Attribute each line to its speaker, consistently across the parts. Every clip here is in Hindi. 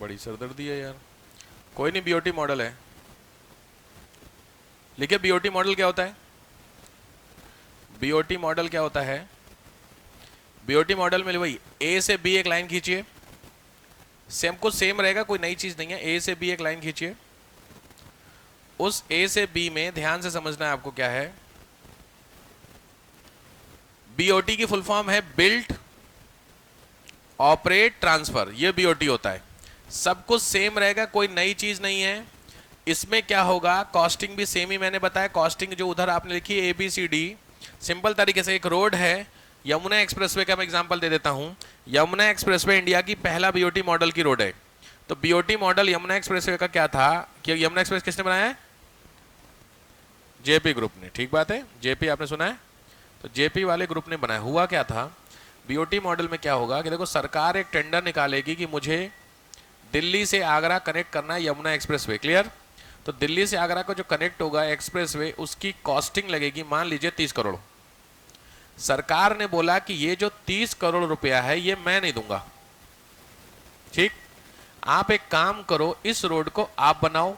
Speaker 1: बड़ी सरदर्दी है यार। कोई नहीं, बीओटी मॉडल है, लिखिए बीओटी मॉडल क्या होता है। बीओटी मॉडल क्या होता है? बीओटी मॉडल में वही ए से बी एक लाइन खींचिए, सेम कुछ सेम रहेगा, कोई नई चीज नहीं है। ए से बी एक लाइन खींचिए, उस ए से बी में ध्यान से समझना है आपको क्या है। बीओटी की फुल फॉर्म है बिल्ट ऑपरेट ट्रांसफर, ये बीओटी होता है। सब कुछ सेम रहेगा, कोई नई चीज नहीं है। इसमें क्या होगा, कॉस्टिंग भी सेम ही मैंने बताया। कॉस्टिंग जो उधर आपने लिखी है ABCD, सिंपल तरीके से एक रोड है यमुना एक्सप्रेसवे का मैं एग्जांपल दे देता हूं। यमुना एक्सप्रेसवे इंडिया की पहला बीओटी मॉडल की रोड है। तो बीओटी मॉडल यमुना एक्सप्रेसवे का क्या था कि यमुना एक्सप्रेस किसने बनाया है? जेपी ग्रुप ने। ठीक बात है, जेपी आपने सुना है, तो जेपी वाले ग्रुप ने बनाया। हुआ क्या था, बीओटी मॉडल में क्या होगा कि देखो सरकार एक टेंडर निकालेगी कि मुझे दिल्ली से आगरा कनेक्ट करना है यमुना एक्सप्रेसवे, क्लियर। तो दिल्ली से आगरा को जो कनेक्ट होगा एक्सप्रेसवे, उसकी कॉस्टिंग लगेगी मान लीजिए 30 करोड़। सरकार ने बोला कि ये जो 30 करोड़ रुपया है ये मैं नहीं दूंगा, ठीक। आप एक काम करो, इस रोड को आप बनाओ।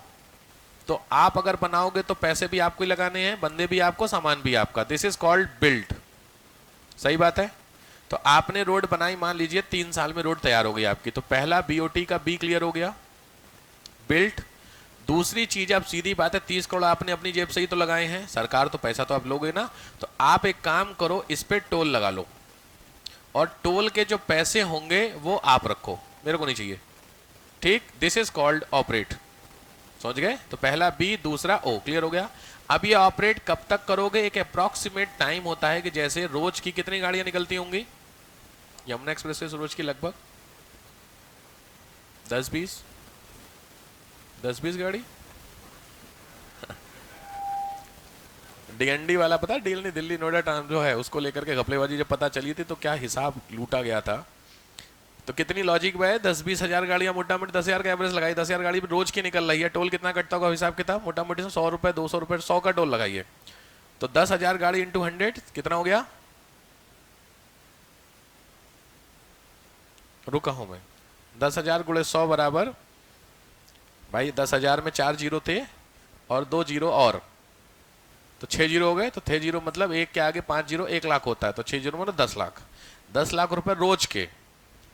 Speaker 1: तो आप अगर बनाओगे तो पैसे भी आपको ही लगाने हैं, बंदे भी आपको, सामान भी आपका। दिस इज कॉल्ड बिल्ड, सही बात है। तो आपने रोड बनाई, मान लीजिए 3 साल में रोड तैयार हो गई आपकी। तो पहला बीओटी का बी क्लियर हो गया, बिल्ट। दूसरी चीज, अब सीधी बात है 30 करोड़ आपने अपनी जेब से ही तो लगाए हैं, सरकार तो पैसा तो आप लोगे ना। तो आप एक काम करो, इस पे टोल लगा लो, और टोल के जो पैसे होंगे वो आप रखो, मेरे को नहीं चाहिए, ठीक। दिस इज कॉल्ड ऑपरेट, समझ गए। तो पहला बी, दूसरा ओ, क्लियर हो गया। अब ये ऑपरेट कब तक करोगे, एक अप्रॉक्सीमेट टाइम होता है कि जैसे रोज की कितनी गाड़ियां निकलती होंगी यमुना एक्सप्रेस से, रोज की लगभग 10-20 गाड़ी। डीएनडी वाला पता है, डील नहीं, दिल्ली नोएडा ट्रांस जो है, उसको लेकर के घपलेबाजी जब पता चली थी तो क्या हिसाब लूटा गया था। तो कितनी लॉजिक है, 10-20 हजार गाड़ियां मोटा मोटी 10,000 का एवरेज लगाई, 10,000 गाड़ी रोज की निकल रही है। टोल कितना कटता होगा हिसाब किताब, मोटा मोटी 100 रुपए 200 रुपए 100 का टोल लगाइए। तो 10,000 गाड़ी इंटू 100 कितना हो गया, रुका हूं मैं, 10,000 गुणे 100 बराबर, भाई 10,000 में 4 जीरो थे और 2 जीरो और, तो 6 जीरो हो गए। तो 6 जीरो मतलब एक के आगे 5 जीरो, 1 लाख होता है। तो 6 जीरो मतलब 10 लाख, 10 लाख रुपए रोज के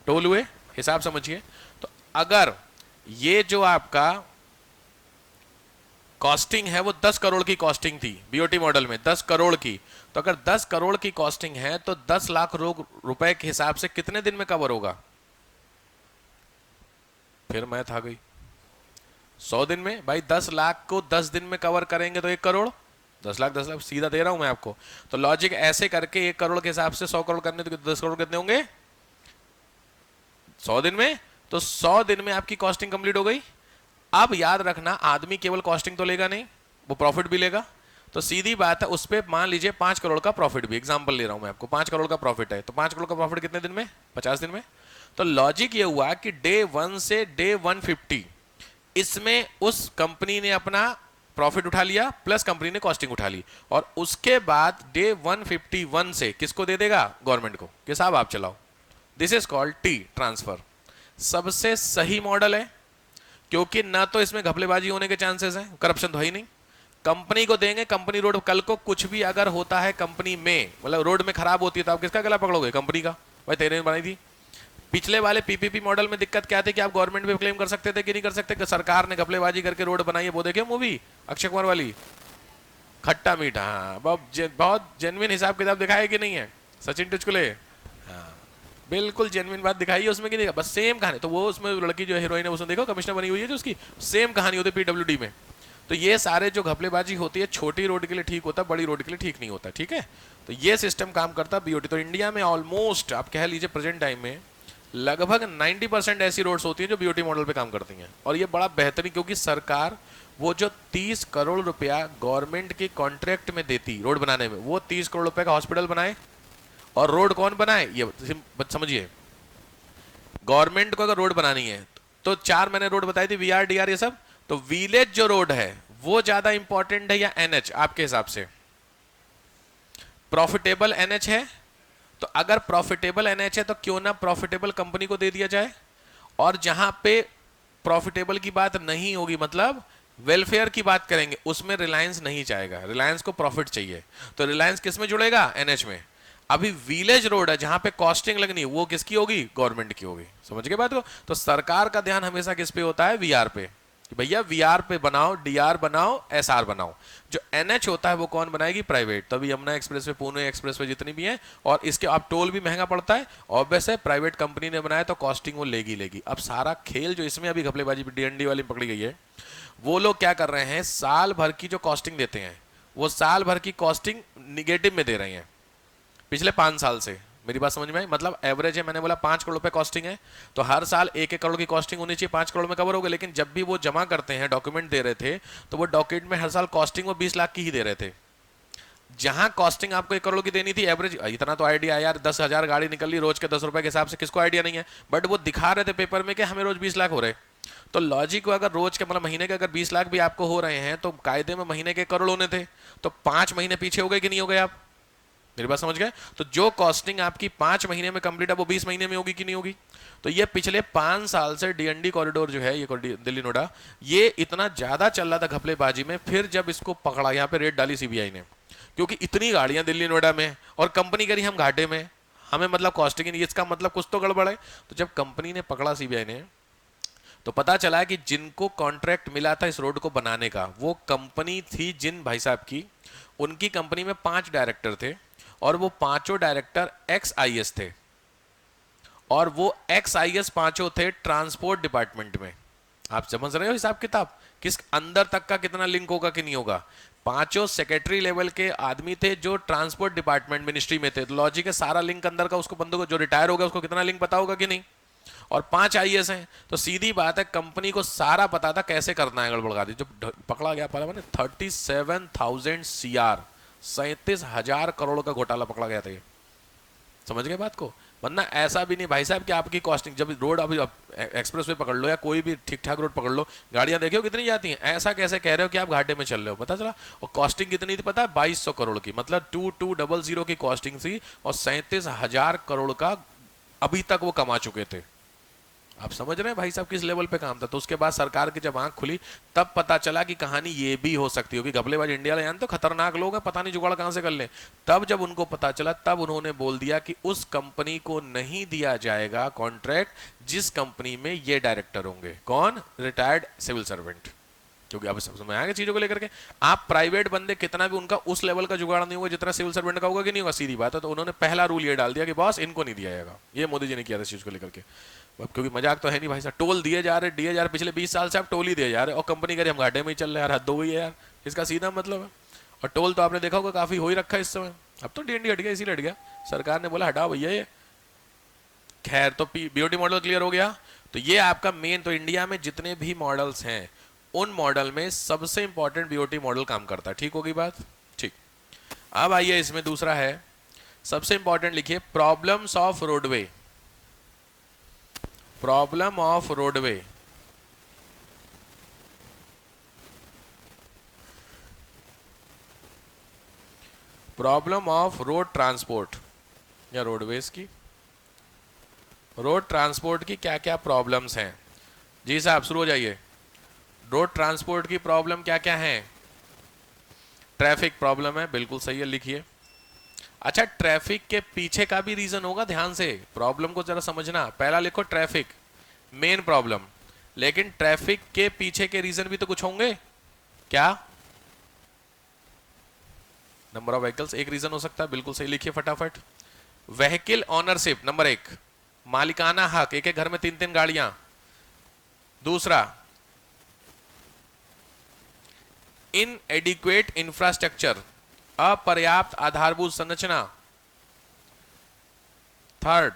Speaker 1: टोल हुए, हिसाब समझिए। तो अगर ये जो आपका कॉस्टिंग है वो 10 करोड़ की कॉस्टिंग थी बीओटी मॉडल में, 10 करोड़ की, तो अगर 10 करोड़ की कॉस्टिंग है तो 10 लाख रुपए के हिसाब से कितने दिन में कवर होगा, फिर मैथ आ गई, 100 दिन में। भाई 10 लाख को 10 दिन में कवर करेंगे तो 1 करोड़, 10 लाख 10 लाख सीधा दे रहा हूं मैं आपको। तो लॉजिक ऐसे करके 1 करोड़ के हिसाब से 100 करोड़ करने तो 10 करोड़ कितने होंगे 100 दिन में। तो 100 दिन में आपकी कॉस्टिंग कंप्लीट हो गई। अब याद रखना, आदमी केवल कॉस्टिंग तो लेगा नहीं, वो प्रॉफिट भी लेगा। तो सीधी बात है, उस पर मान लीजिए 5 करोड़ का प्रॉफिट भी, एग्जांपल ले रहा हूं मैं आपको, 5 करोड़ का प्रॉफिट है। तो 5 करोड़ का प्रॉफिट कितने दिन में, 50 दिन में। तो लॉजिक ये हुआ कि डे 1 से डे 150 इसमें उस कंपनी ने अपना प्रॉफिट उठा लिया, प्लस कंपनी ने कॉस्टिंग उठा ली, और उसके बाद डे 151 से किसको दे देगा, गवर्नमेंट को, कि साहब आप चलाओ। This is called T transfer. सबसे सही मॉडल है, क्योंकि ना तो इसमें घपलेबाजी होने के चांसेस हैं, करप्शन तो है ही नहीं। कंपनी को देंगे, कंपनी रोड, कल को कुछ भी अगर होता है कंपनी में, मतलब रोड में खराब होती है, तो आप किसका गला पकड़ोगे, कंपनी का, भाई तेरे ने बनाई थी। पिछले वाले पीपीपी मॉडल में दिक्कत क्या थी कि आप गवर्नमेंट पे क्लेम कर सकते थे कि नहीं कर सकते, कि सरकार ने घपलेबाजी करके रोड बनाई है। वो देखिए मूवी अक्षय कुमार वाली, खट्टा मीठा, हाँ, बहुत जेन्युइन हिसाब किताब दिखाया कि नहीं है, सचिन टुचकुले, हाँ बिल्कुल जेन्युइन बात दिखाई है उसमें कि नहीं, बस सेम कहानी। तो वो उसमें लड़की जो हीरोइन है उसने देखो कमिश्नर बनी हुई है, जो उसकी सेम कहानी होती है पीडब्ल्यूडी में। तो ये सारे जो घपलेबाजी होती है छोटी रोड के लिए ठीक होता है, बड़ी रोड के लिए ठीक नहीं होता, ठीक है। तो ये सिस्टम काम करता है बीओटी। तो इंडिया में ऑलमोस्ट आप कह लीजिए प्रेजेंट टाइम में लगभग 90% ऐसी रोड्स होती हैं जो बीओटी मॉडल पे काम करती हैं। और ये बड़ा बेहतरीन, क्योंकि सरकार वो जो 30 करोड़ रुपया गवर्नमेंट के कॉन्ट्रैक्ट में देती रोड बनाने में, वो 30 करोड़ रुपए का हॉस्पिटल बनाए, और रोड कौन बनाए ये समझिए। गवर्नमेंट को अगर रोड बनानी है तो 4 मैंने रोड बताई थी, वीआर डीआर ये सब। तो विलेज जो रोड है वो ज्यादा इंपॉर्टेंट है या एनएच आपके हिसाब से? प्रॉफिटेबल एनएच है, तो अगर प्रॉफिटेबल एनएच है तो क्यों ना प्रॉफिटेबल कंपनी को दे दिया जाए। और जहां पे प्रॉफिटेबल की बात नहीं होगी, मतलब वेलफेयर की बात करेंगे, उसमें रिलायंस नहीं चाहेगा, रिलायंस को प्रॉफिट चाहिए। तो रिलायंस किस में जुड़ेगा? एनएच में। अभी विलेज रोड है जहां पे कॉस्टिंग लगनी है, वो किसकी होगी? गवर्नमेंट की होगी। समझ गए बात को? तो सरकार का ध्यान हमेशा किस पे होता है? वीआर पे, कि भैया वीआर पे बनाओ, डीआर बनाओ, एसआर बनाओ। जो एनएच होता है वो कौन बनाएगी? प्राइवेट। तभी Yamuna express way, Pune express way जितनी भी हैं, और इसके अब टोल भी महंगा पड़ता है, ऑब्वियस है प्राइवेट कंपनी ने बनाया तो कॉस्टिंग वो लेगी। अब सारा खेल जो इसमें अभी घपलेबाजी डीएनडी वाली पकड़ी गई है, वो लोग क्या कर रहे हैं, साल भर की जो कॉस्टिंग देते हैं वो साल भर की कॉस्टिंग निगेटिव में दे रहे हैं पिछले 5 साल से। मेरी बात समझ में आई? मतलब एवरेज है, मैंने बोला 5 करोड़ रुपए कॉस्टिंग है, तो हर साल 1-1 करोड़ की कॉस्टिंग होनी चाहिए, 5 करोड़ में कवर हो गया। लेकिन जब भी वो जमा करते हैं, डॉक्यूमेंट दे रहे थे, तो वो डॉक्यूमेंट में हर साल कॉस्टिंग वो 20 लाख की ही दे रहे थे। जहां कॉस्टिंग आपको 1 करोड़ की देनी थी एवरेज, इतना तो आइडिया यार, 10,000 गाड़ी निकल ली रोज के 10 रुपए के हिसाब से, किसको आइडिया नहीं है? बट वो दिखा रहे थे पेपर में कि हमें रोज 20 लाख हो रहे। तो लॉजिक, अगर रोज के मतलब महीने के अगर 20 लाख भी आपको हो रहे हैं, तो कायदे में महीने के करोड़ होने थे, तो 5 महीने पीछे हो गए कि नहीं हो गए आप? मेरी बात समझ गए? तो जो कॉस्टिंग आपकी 5 महीने में कंप्लीट है, वो 20 महीने में होगी कि नहीं होगी? तो ये पिछले 5 साल से डीएनडी कॉरिडोर जो है, ये दिल्ली नोएडा, ये इतना ज्यादा चल रहा था घपलेबाजी में। फिर जब इसको पकड़ा, यहाँ पे रेड डाली सीबीआई ने, क्योंकि इतनी गाड़ियां दिल्ली नोएडा में और कंपनी करी हम घाटे में, हमें मतलब कॉस्टिंग नहीं, इसका मतलब कुछ तो गड़बड़ है। तो जब कंपनी ने पकड़ा सीबीआई ने, तो पता चला कि जिनको कॉन्ट्रैक्ट मिला था इस रोड को बनाने का, वो कंपनी थी जिन भाई साहब की, उनकी कंपनी में 5 डायरेक्टर थे, और वो पांचों डायरेक्टर एक्स आईएएस थे, और वो एक्स आईएएस पांचों थे ट्रांसपोर्ट डिपार्टमेंट में। आप समझ रहे हो हिसाब किताब, किस अंदर तक का कितना लिंक होगा कि नहीं होगा? पांचों सेक्रेटरी लेवल के आदमी थे जो ट्रांसपोर्ट डिपार्टमेंट मिनिस्ट्री में थे। लॉजिक है, सारा लिंक अंदर का उसको, बंदों को जो रिटायर हो गया उसको कितना लिंक पता होगा कि नहीं? और 5 आईएएस हैं, तो सीधी बात है कंपनी को सारा पता था कैसे करना है गड़बड़ दी। जब पकड़ा गया पहले, मैंने 37,000 CR, 37,000 करोड़ का घोटाला पकड़ा गया था ये। समझ गए बात को? वरना ऐसा भी नहीं भाई साहब कि आपकी कॉस्टिंग, जब रोड अभी एक्सप्रेस वे पकड़ लो या कोई भी ठीक ठाक रोड पकड़ लो, गाड़ियां देखो कितनी जाती हैं, ऐसा कैसे कह रहे हो कि आप घाटे में चल रहे हो? पता चला। और कॉस्टिंग कितनी थी पता है? 2200 करोड़ की, मतलब 2200 की कॉस्टिंग थी, और 37,000 करोड़ का अभी तक वो कमा चुके थे। आप समझ रहे हैं भाई साहब किस लेवल पे काम था? तो उसके बाद सरकार की जब आंख खुली, तब पता चला कि कहानी ये भी हो सकती होगी। घपलेबाज इंडिया ले तो खतरनाक लोग हैं, पता नहीं जुगाड़ कहां से कर ले। तब जब उनको पता चला, तब उन्होंने बोल दिया कि उस कंपनी को नहीं दिया जाएगा कॉन्ट्रैक्ट जिस कंपनी में ये डायरेक्टर होंगे। कौन? Retired civil servant. क्योंकि अब समझ में आएगा चीजों को लेकर के। आप प्राइवेट बंदे कितना भी, उनका उस लेवल का जुगाड़ नहीं होगा जितना सिविल सर्वेंट का होगा कि नहीं होगा? सीधी बात है। तो उन्होंने पहला रूल ये डाल दिया कि बॉस इनको नहीं दिया जाएगा। ये मोदी जी ने किया था इस चीज को लेकर के। क्योंकि मजाक तो है नहीं भाई साहब, टोल दिए जा रहे, पिछले 20 साल से आप टोल ही दिए जा रहे, और कंपनी करे हम घाटे में ही चल रहे हैं यार, हद हो गई है यार, इसका सीधा मतलब है। और टोल तो आपने देखा होगा काफी हो ही रखा है इस समय। अब तो डीएनडी हट गया, इसीलिए हट गया, सरकार ने बोला हटाओ भैया ये। खैर, तो बीओटी मॉडल क्लियर हो गया। तो ये आपका मेन, तो इंडिया में जितने भी मॉडल्स हैं उन मॉडल में सबसे इंपॉर्टेंट बीओटी मॉडल काम करता है। ठीक होगी बात? ठीक। अब आइए इसमें दूसरा है, सबसे इंपॉर्टेंट लिखिए, problems of roadway. Problem of roadway. Problem of road transport या रोडवेज की, रोड ट्रांसपोर्ट की क्या क्या प्रॉब्लम्स हैं? जी साहब शुरू हो जाइए। रोड ट्रांसपोर्ट की प्रॉब्लम क्या क्या है? ट्रैफिक प्रॉब्लम है, बिल्कुल सही है, लिखिए। अच्छा, ट्रैफिक के पीछे का भी रीजन होगा, ध्यान से प्रॉब्लम को जरा समझना। पहला लिखो ट्रैफिक, मेन प्रॉब्लम, लेकिन ट्रैफिक के पीछे के रीजन भी तो कुछ होंगे। क्या? नंबर ऑफ व्हीकल्स एक रीजन हो सकता है, बिल्कुल सही, लिखिए फटाफट। व्हीकल ऑनरशिप नंबर 1, मालिकाना हक, एक एक घर में 3-3 गाड़ियां। दूसरा, इनएडिक्वेट इंफ्रास्ट्रक्चर, अपर्याप्त आधारभूत संरचना। थर्ड,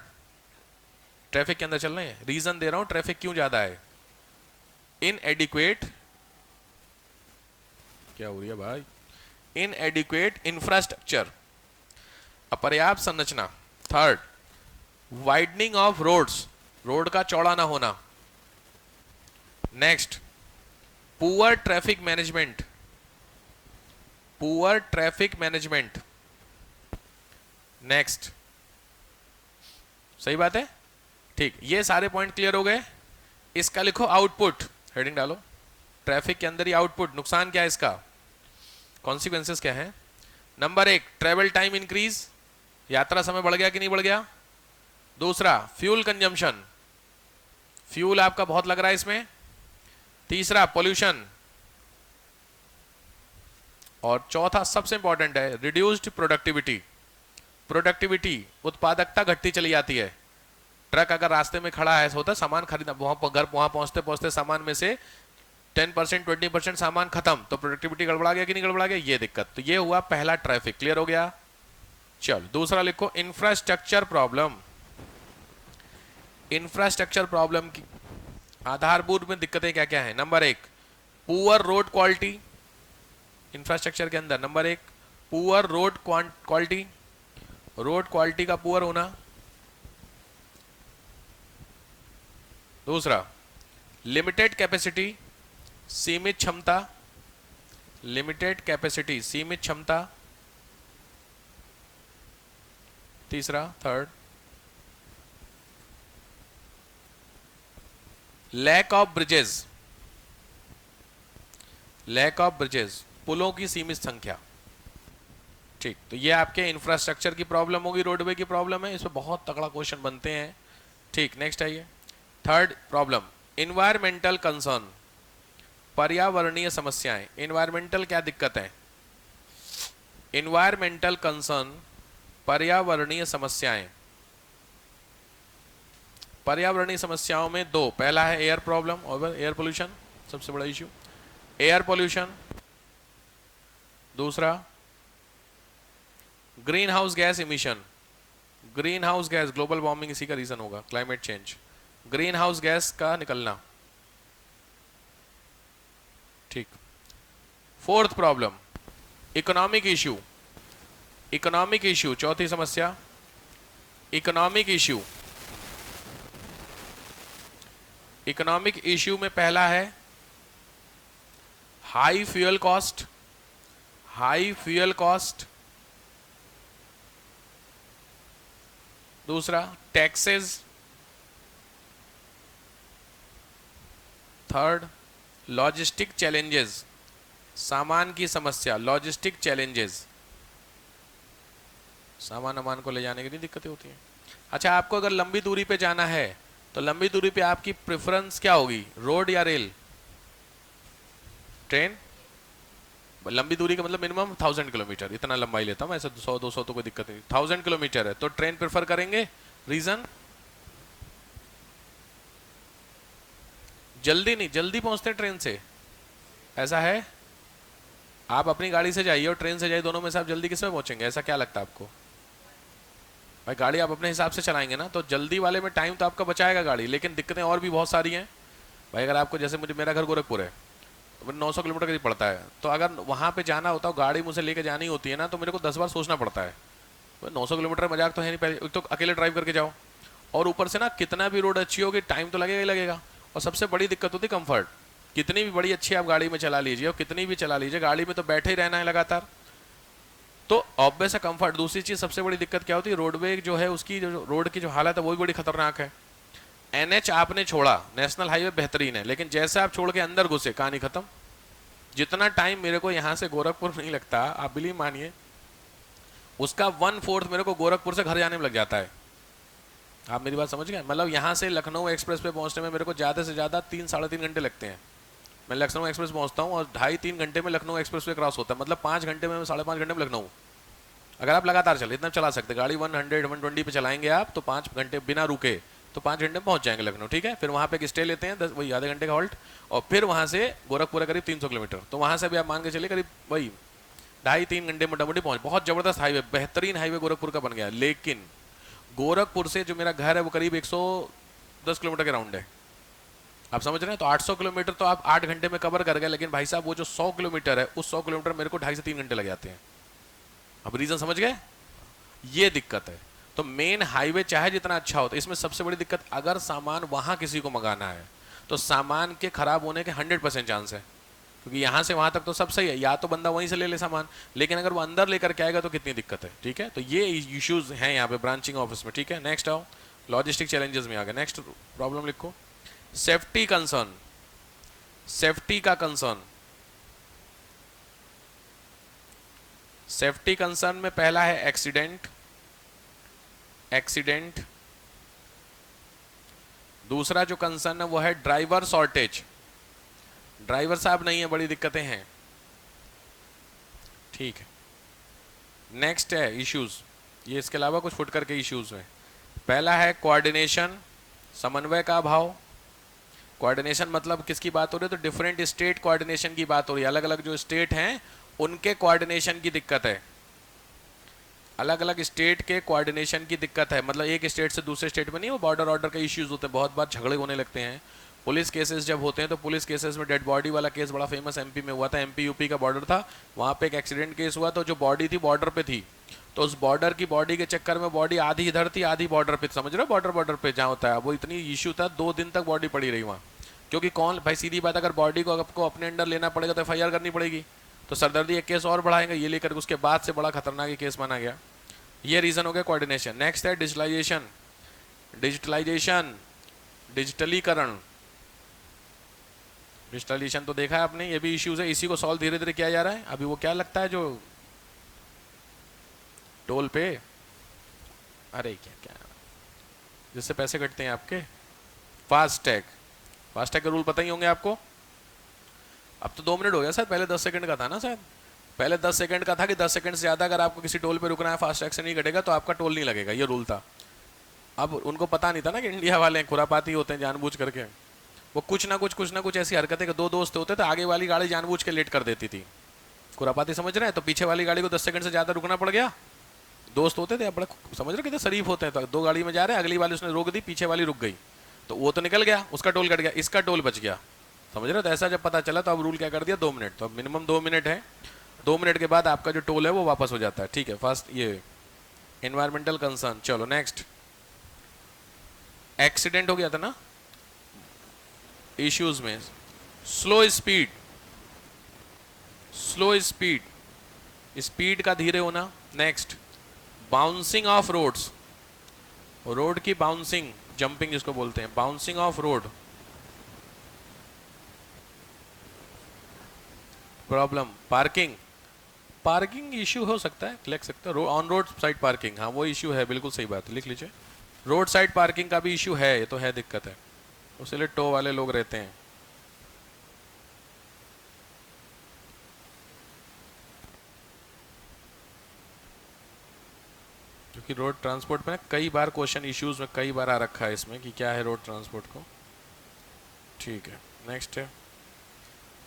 Speaker 1: ट्रैफिक के अंदर चल रहे हैं, रीजन दे रहा हूं ट्रैफिक क्यों ज्यादा है। इनएडिक्वेट, क्या हो रही है भाई? इनएडिक्वेट इंफ्रास्ट्रक्चर, अपर्याप्त संरचना। Third, widening of roads, road का चौड़ा ना होना। Next, poor traffic management, poor traffic management. Next, सही बात है, ठीक। ये सारे पॉइंट क्लियर हो गए। इसका लिखो आउटपुट, हेडिंग डालो, ट्रैफिक के अंदर ही आउटपुट, नुकसान क्या है इसका, कॉन्सिक्वेंसेस क्या है। नंबर 1 ट्रेवल टाइम इंक्रीज, यात्रा समय बढ़ गया कि नहीं बढ़ गया। दूसरा फ्यूल कंजम्पशन, फ्यूल आपका बहुत लग रहा है इसमें। तीसरा पोल्यूशन, और चौथा सबसे इंपॉर्टेंट है रिड्यूस्ड प्रोडक्टिविटी। प्रोडक्टिविटी, उत्पादकता घटती चली जाती है। ट्रक अगर रास्ते में खड़ा है, होता सामान खरीदना, वहां पहुंचते पहुंचते सामान में से 10% 20% सामान खत्म, तो प्रोडक्टिविटी गड़बड़ा गया कि नहीं गड़बड़ा गया, ये दिक्कत। तो ये हुआ पहला ट्रैफिक, क्लियर हो गया। चल दूसरा लिखो इंफ्रास्ट्रक्चर प्रॉब्लम। इंफ्रास्ट्रक्चर प्रॉब्लम की आधारभूत में दिक्कतें क्या क्या है। Number 1 poor road quality, infrastructure के अंदर number 1 poor road quality, road quality का पुअर होना। दूसरा लिमिटेड कैपेसिटी, सीमित क्षमता, लिमिटेड कैपेसिटी सीमित क्षमता। तीसरा third lack of bridges, lack of bridges पुलों की सीमित संख्या। ठीक, तो ये आपके इंफ्रास्ट्रक्चर की प्रॉब्लम होगी, रोडवे की प्रॉब्लम है, इसमें बहुत तगड़ा क्वेश्चन बनते हैं। ठीक, नेक्स्ट आइए। थर्ड प्रॉब्लम इन्वायरमेंटल कंसर्न, पर्यावरणीय समस्याएं। इन्वायरमेंटल क्या दिक्कत है, इन्वायरमेंटल कंसर्न पर्यावरणीय समस्याएं। पर्यावरणीय समस्याओं में दो, पहला है एयर प्रॉब्लम और एयर पोल्यूशन, सबसे बड़ा इश्यू एयर पोल्यूशन। दूसरा green house gas emission, green house gas, global warming इसी का रीजन होगा, climate change, green house gas का निकलना। ठीक, fourth problem economic issue, economic issue चौथी समस्या इकोनॉमिक इश्यू। इकोनॉमिक इश्यू में पहला है high fuel cost, high fuel cost. दूसरा टैक्सेस। थर्ड लॉजिस्टिक चैलेंजेस, सामान की समस्या, लॉजिस्टिक चैलेंजेस, सामान अमान को ले जाने के लिए दिक्कतें होती हैं। अच्छा, आपको अगर लंबी दूरी पे जाना है तो लंबी दूरी पे आपकी प्रेफरेंस क्या होगी, रोड या रेल, ट्रेन। लंबी दूरी का मतलब मिनिमम 1000 किलोमीटर, इतना लंबाई लेता हूँ ऐसे, 100-200 तो कोई दिक्कत नहीं, 1000 किलोमीटर है तो ट्रेन प्रेफर करेंगे। रीजन जल्दी नहीं, जल्दी पहुंचते ट्रेन से, ऐसा है। आप अपनी गाड़ी से जाइए और ट्रेन से जाइए, दोनों में से आप जल्दी किसमें पहुंचेंगे, ऐसा क्या लगता है आपको। भाई गाड़ी आप अपने हिसाब से चलाएंगे ना, तो जल्दी वाले में टाइम तो आपका बचाएगा गाड़ी, लेकिन दिक्कतें और भी बहुत सारी हैं। भाई अगर आपको, जैसे मेरा घर गोरखपुर है तो मुझे 900 किलोमीटर करीब पड़ता है, तो अगर वहाँ पे जाना होता है, गाड़ी मुझे लेके जानी होती है ना, तो मेरे को 10 बार सोचना पड़ता है। 900 किलोमीटर मजाक तो है नहीं, पहले तो अकेले ड्राइव करके जाओ, और ऊपर से ना कितना भी रोड अच्छी होगी टाइम तो लगेगा ही लगेगा। और सबसे बड़ी दिक्कत होती है कंफर्ट, कितनी भी बड़ी अच्छी आप गाड़ी में चला लीजिए और कितनी भी चला लीजिए, गाड़ी में तो बैठे ही रहना है लगातार, तो ऑब्वियस है कंफर्ट। दूसरी चीज सबसे बड़ी दिक्कत क्या होती है, रोडवे जो है उसकी जो रोड की जो हालत है वो भी बड़ी खतरनाक है। एनएच आपने छोड़ा, नेशनल हाईवे बेहतरीन है, लेकिन जैसे आप छोड़ के अंदर घुसे कहानी खत्म। जितना टाइम मेरे को यहाँ से गोरखपुर नहीं लगता, आप बिलीव मानिए, उसका 1/4 मेरे को गोरखपुर से घर जाने में लग जाता है। आप मेरी बात समझ गए, मतलब यहाँ से लखनऊ एक्सप्रेस पे पहुँचने में मेरे को ज़्यादा से ज़्यादा 3-3.5 घंटे लगते हैं। मैं लखनऊ एक्सप्रेस पहुँचता हूँ और 2.5-3 घंटे में लखनऊ एक्सप्रेस पे क्रॉस होता है, मतलब 5 घंटे में, 5.5 घंटे में लखनऊ। अगर आप लगातार चले, इतना चला सकते, गाड़ी 100-120 पे चलाएंगे आप, तो 5 घंटे बिना रुके, तो 5 घंटे में पहुँच जाएंगे लखनऊ। ठीक है, फिर वहाँ पे एक स्टे लेते हैं, 10 वही आधे घंटे का हॉल्ट, और फिर वहाँ से गोरखपुर करीब 300 किलोमीटर, तो वहाँ से भी आप मान के चलिए करीब वही 2.5-3 घंटे मोटामोटी पहुँच। बहुत ज़बरदस्त हाईवे, बेहतरीन हाईवे गोरखपुर का बन गया। लेकिन गोरखपुर से जो मेरा घर है वो करीब 110 किलोमीटर के राउंड है, आप समझ रहे हैं। तो 800 किलोमीटर तो आप 8 घंटे में कवर कर गए, लेकिन भाई साहब वो जो 100 किलोमीटर है, उस 100 किलोमीटर मेरे को 2.5 से 3 घंटे लग जाते हैं। अब रीजन समझ गए, ये दिक्कत है। तो मेन हाईवे चाहे जितना अच्छा हो, तो इसमें सबसे बड़ी दिक्कत, अगर सामान वहां किसी को मंगाना है तो सामान के खराब होने के 100% चांस है, क्योंकि यहाँ से वहां तक तो सब सही है, या तो बंदा वहीं से ले ले सामान, लेकिन अगर वो अंदर लेकर के आएगा तो कितनी दिक्कत है। ठीक है, तो ये इश्यूज हैं यहाँ पे ब्रांचिंग ऑफिस में। ठीक है, नेक्स्ट आओ, लॉजिस्टिक चैलेंजेस में आ गए। नेक्स्ट प्रॉब्लम लिखो, सेफ्टी कंसर्न, सेफ्टी का कंसर्न, सेफ्टी कंसर्न में पहला है एक्सीडेंट, एक्सीडेंट। दूसरा जो कंसर्न है वो है ड्राइवर शॉर्टेज, ड्राइवर साहब नहीं है, बड़ी दिक्कतें हैं, ठीक है। नेक्स्ट है इश्यूज, ये इसके अलावा कुछ फुटकर के इश्यूज हैं। पहला है कोऑर्डिनेशन, समन्वय का अभाव। कोऑर्डिनेशन मतलब किसकी बात हो रही है, तो डिफरेंट स्टेट कोऑर्डिनेशन की बात हो रही है, अलग अलग जो स्टेट हैं उनके कोऑर्डिनेशन की दिक्कत है, अलग अलग स्टेट के कोऑर्डिनेशन की दिक्कत है। मतलब एक स्टेट से दूसरे स्टेट में नहीं, वो बॉर्डर ऑर्डर के इश्यूज होते हैं, बहुत बार झगड़े होने लगते हैं। पुलिस केसेस जब होते हैं तो पुलिस केसेस में डेड बॉडी वाला केस बड़ा फेमस एमपी में हुआ था, एमपी यूपी का बॉर्डर था, वहाँ पे एक एक्सीडेंट केस हुआ, तो जो बॉडी थी बॉर्डर पे थी, तो उस बॉर्डर की बॉडी के चक्कर में बॉडी आधी इधर थी आधी बॉर्डर पे, समझ रहे हो, बॉर्डर बॉर्डर पे जहाँ होता है, वो इतनी इशू था, 2 दिन तक बॉडी पड़ी रही वहाँ। क्योंकि कौन भाई, सीधी बात, अगर बॉडी को आपको अपने अंडर लेना पड़ेगा तो एफआईआर करनी पड़ेगी, तो सरदर्दी एक केस और बढ़ाएंगे, ये लेकर उसके बाद से बड़ा खतरनाक केस माना गया। ये रीजन हो गया कोऑर्डिनेशन। नेक्स्ट है डिजिटलाइजेशन, डिजिटलाइजेशन, डिजिटलीकरण, डिजिटलाइजेशन तो देखा है आपने, ये भी इश्यूज है, इसी को सॉल्व धीरे धीरे किया जा रहा है। अभी वो क्या लगता है जो टोल पे, अरे क्या क्या जिससे पैसे कटते हैं आपके, फास्टैग, फास्टैग के रूल पता ही होंगे आपको। अब तो 2 मिनट हो गया सर, पहले 10 सेकंड का था ना शायद, पहले 10 सेकंड का था कि 10 सेकंड से ज़्यादा अगर आपको किसी टोल पे रुकना है फास्टैग से नहीं कटेगा तो आपका टोल नहीं लगेगा, ये रूल था। अब उनको पता नहीं था ना कि इंडिया वाले खुरापाती होते हैं जानबूझ करके, वो कुछ ना कुछ ऐसी हरकतें, 2 दोस्त होते तो आगे वाली गाड़ी जानबूझ के लेट कर देती थी, खुरापाती समझ रहे हैं, तो पीछे वाली गाड़ी को 10 सेकंड से ज़्यादा रुकना पड़ गया। दोस्त होते थे, बड़े समझ रहे कितने शरीफ होते हैं, तो 2 गाड़ी में जा रहे हैं, अगली वाली उसने रोक दी, पीछे वाली रुक गई, तो वो तो निकल गया, उसका टोल कट गया, इसका टोल बच गया, समझ रहे हो। तो ऐसा जब पता चला तो अब रूल क्या कर दिया, 2 मिनट, तो अब मिनिमम 2 मिनट है, 2 मिनट के बाद आपका जो टोल है वो वापस हो जाता है, ठीक है। फर्स्ट ये एनवायरमेंटल कंसर्न। चलो नेक्स्ट, एक्सीडेंट हो गया था ना इश्यूज में, slow speed, slow speed, speed का धीरे होना। Next, bouncing of roads, road की बाउंसिंग, जंपिंग जिसको बोलते हैं, bouncing of road, problem. Parking, parking issue हो सकता है, लिख सकते हो, ऑन रोड साइड पार्किंग, हाँ वो इश्यू है, बिल्कुल सही बात है, लिख लीजिए। रोड साइड पार्किंग का भी इश्यू है, ये तो है, दिक्कत है, उसके लिए टो वाले लोग रहते हैं। क्योंकि रोड ट्रांसपोर्ट में कई बार क्वेश्चन इश्यूज में कई बार आ रखा है इसमें कि क्या है रोड ट्रांसपोर्ट को, ठीक है। नेक्स्ट है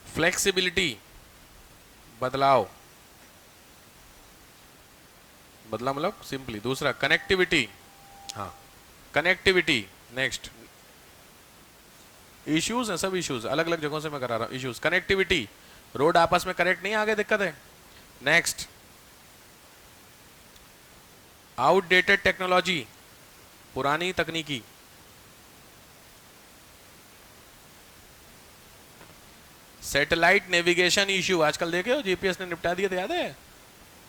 Speaker 1: फ्लेक्सिबिलिटी, बदलाव, बदला मतलब सिंपली। दूसरा कनेक्टिविटी, हाँ कनेक्टिविटी। नेक्स्ट, इश्यूज हैं, सब इश्यूज अलग अलग जगहों से मैं करा रहा हूँ। इश्यूज, कनेक्टिविटी, रोड आपस में कनेक्ट नहीं, आगे दिक्कत है। नेक्स्ट, आउटडेटेड टेक्नोलॉजी, पुरानी तकनीकी। सैटेलाइट नेविगेशन इश्यू, आजकल देखे हो जीपीएस ने निपटा दिया था, याद है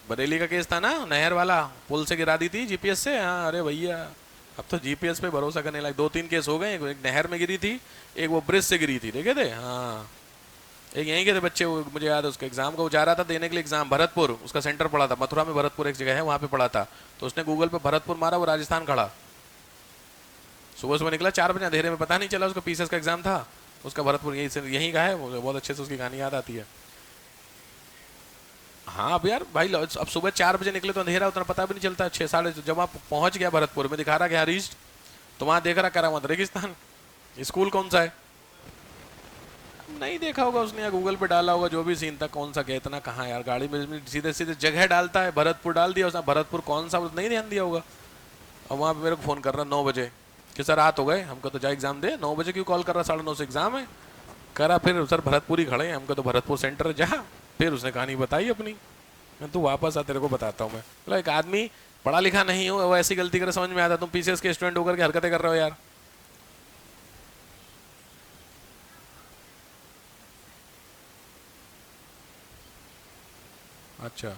Speaker 1: बरेली का केस था ना, नहर वाला, पुल से गिरा दी थी जीपीएस से, हाँ अरे भैया अब तो जीपीएस पे भरोसा करने लायक 2-3 केस हो गए, एक नहर में गिरी थी, एक वो ब्रिज से गिरी थी, देखे थे, हाँ एक यहीं के थे बच्चे, मुझे याद है, उसके एग्जाम को जा रहा था देने के लिए, एग्जाम भरतपुर उसका सेंटर पड़ा था, मथुरा में भरतपुर एक जगह है वहाँ पे पड़ा था, तो उसने गूगल पे भरतपुर मारा, वो राजस्थान खड़ा, सुबह सुबह निकला 4 बजे, अंधेरे में पता नहीं चला उसको पीसीएस का एग्जाम था, उसका भरतपुर यहीं का है, बहुत अच्छे से उसकी कहानी याद आती है। हाँ अब यार भाई, अब सुबह 4 बजे निकले तो अंधेरा उतना पता भी नहीं चलता, 6 साढ़े, जब आप पहुंच गया भरतपुर में, दिखा रहा कि रीच्ड, तो वहां देख रहा कह रहा रेगिस्तान, स्कूल कौन सा है, नहीं देखा होगा उसने, या गूगल पे डाला होगा, जो भी सीन था, कौन सा गया, इतना कहाँ यार, गाड़ी में सीधे सीधे जगह डालता है, भरतपुर डाल दिया उसने, भरतपुर कौन सा नहीं ध्यान दिया होगा। और वहाँ पे मेरे को फ़ोन कर रहा 9 बजे कि सर रात हो गए, हमको तो जा एग्जाम दे, 9 बजे क्यों कॉल कर रहा, 9:30 से एग्जाम है, करा फिर सर भरतपुर ही खड़े हैं, हमको तो भरतपुर सेंटर जा, फिर उसने कहानी बताई अपनी, मैं तू वापस आ तेरे को बताता हूँ मैं, बोला एक आदमी पढ़ा लिखा नहीं हो वो ऐसी गलती करे, समझ में आता, तुम पीसीएस के स्टूडेंट होकर के हरकतें कर रहे हो यार। अच्छा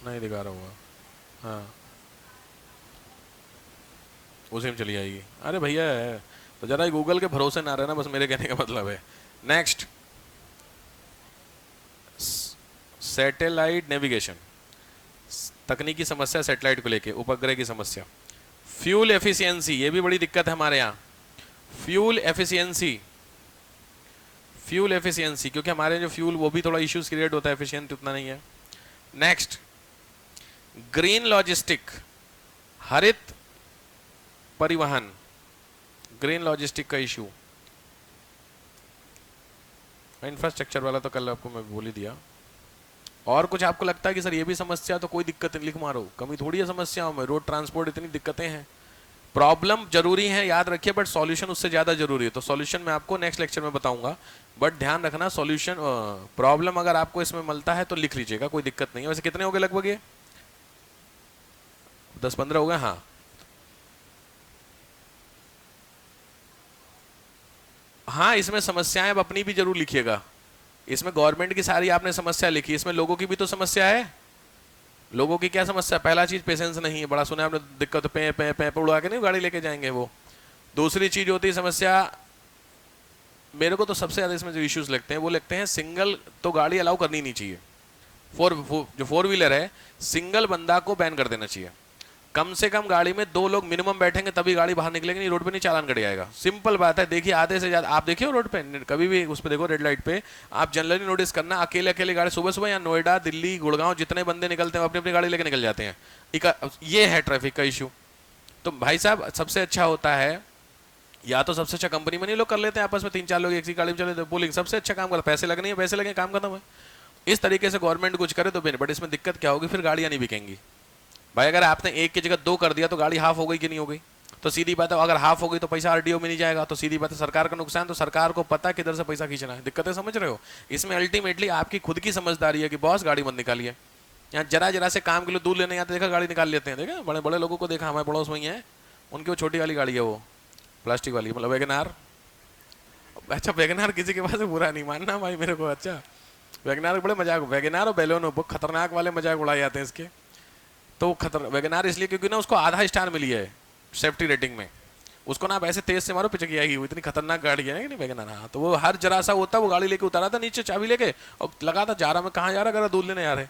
Speaker 1: नहीं दिखा रहा हुआ, हाँ उसी में चली आएगी। अरे भैया तो जरा गूगल के भरोसे ना रहना, बस मेरे कहने का मतलब है। नेक्स्ट, सैटेलाइट नेविगेशन, तकनीकी समस्या सैटेलाइट को लेके, उपग्रह की समस्या। फ्यूल एफिशिएंसी, ये भी बड़ी दिक्कत है हमारे यहाँ। फ्यूल एफिशिएंसी, फ्यूल एफिशिएंसी, क्योंकि हमारे जो फ्यूल वो भी थोड़ा इश्यूज क्रिएट होता है, एफिशिएंट उतना नहीं है। नेक्स्ट, ग्रीन लॉजिस्टिक, हरित परिवहन, ग्रीन लॉजिस्टिक का इशू। इंफ्रास्ट्रक्चर वाला तो कल आपको मैं बोल ही दिया। और कुछ आपको लगता है कि सर ये भी समस्या, तो कोई दिक्कत नहीं, लिख मारो, कमी थोड़ी है समस्याओं में। रोड ट्रांसपोर्ट इतनी दिक्कतें हैं, प्रॉब्लम जरूरी है याद रखिए, बट सॉल्यूशन उससे ज्यादा जरूरी है। तो सॉल्यूशन मैं आपको नेक्स्ट लेक्चर में बताऊंगा, बट ध्यान रखना सॉल्यूशन, प्रॉब्लम अगर आपको इसमें मिलता है तो लिख लीजिएगा, कोई दिक्कत नहीं है। वैसे कितने हो गए लगभग ये 10-15 हो गए। हाँ हाँ, इसमें समस्याएं अब अपनी भी जरूर लिखिएगा। इसमें गवर्नमेंट की सारी आपने समस्या लिखी, इसमें लोगों की भी तो समस्या है। लोगों की क्या समस्या? पहला चीज पेशेंस नहीं है, बड़ा सुना आपने, दिक्कत पे पे पे उड़ा के नहीं गाड़ी लेके जाएंगे वो। दूसरी चीज होती है समस्या, मेरे को तो सबसे ज्यादा इसमें जो इश्यूज लगते हैं वो लगते हैं, सिंगल तो गाड़ी अलाउ करनी नहीं चाहिए। जो फोर व्हीलर है, सिंगल बंदा को बैन कर देना चाहिए। कम से कम गाड़ी में 2 लोग मिनिमम बैठेंगे तभी गाड़ी बाहर निकलेगी, नहीं रोड पे नहीं चालान कट जाएगा। सिंपल बात है। देखिए आधे से ज्यादा आप देखिए रोड पे कभी भी, उस पे देखो रेड लाइट पे, आप जनरली नोटिस करना, अकेले अकेले गाड़ी सुबह सुबह, या नोएडा दिल्ली गुड़गांव जितने बंदे निकलते हैं अपनी अपनी गाड़ी लेके निकल जाते हैं। ये है ट्रैफिक का इशू। तो भाई साहब सबसे अच्छा होता है, या तो सबसे अच्छा कंपनी में नहीं लोग कर लेते हैं आपस में, 3-4 लोग एक सी गाड़ी में चले, बोलेंगे सबसे अच्छा काम कर, पैसे लगने हैं, पैसे लगे, काम खत्म है। इस तरीके से गवर्नमेंट कुछ करे तो बेन, बट इसमें दिक्कत क्या होगी, फिर गाड़ियां नहीं बिकेंगी। भाई अगर आपने 1 की जगह 2 कर दिया तो गाड़ी हाफ हो गई कि नहीं हो गई? तो सीधी बात है, अगर हाफ हो गई तो पैसा आरटीओ में नहीं जाएगा, तो सीधी बात है सरकार का नुकसान। तो सरकार को पता किधर से पैसा खींचना है, दिक्कतें समझ रहे हो? इसमें अल्टीमेटली आपकी खुद की समझदारी है कि बॉस गाड़ी मत निकालिए। यहाँ जरा जरा से काम के लिए दूध लेने आते देखा गाड़ी निकाल लेते हैं, देखा बड़े बड़े लोगों को देखा, हमारे पड़ोस में ही है, उनकी वो छोटी वाली गाड़ी है, वो प्लास्टिक वाली, मतलब वैगनार। अच्छा वैगनार किसी के पास बुरा नहीं मानना भाई मेरे को। अच्छा वैगनार बड़े मजाक, वैगनार और बेलोनो बहुत खतरनाक वाले मजाक उड़ाए जाते हैं इसके। तो खतर वैगनार इसलिए क्योंकि ना उसको आधा स्टार मिली है सेफ्टी रेटिंग में। उसको ना आप ऐसे तेज से मारो पिचक आएगी, वो इतनी खतरनाक गाड़ी है ना वैगनार। हाँ तो वो हर जरा सा होता, वो गाड़ी लेके उतारा था नीचे चाबी लेके और लगा था, जा रहा मैं, कहाँ जा रहा, कह दूध लेने जा रहे।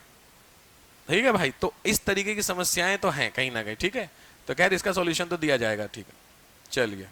Speaker 1: ठीक है भाई, तो इस तरीके की समस्याएं तो हैं कहीं ना कहीं। ठीक है, तो खैर इसका सॉल्यूशन तो दिया जाएगा। ठीक है, चलिए।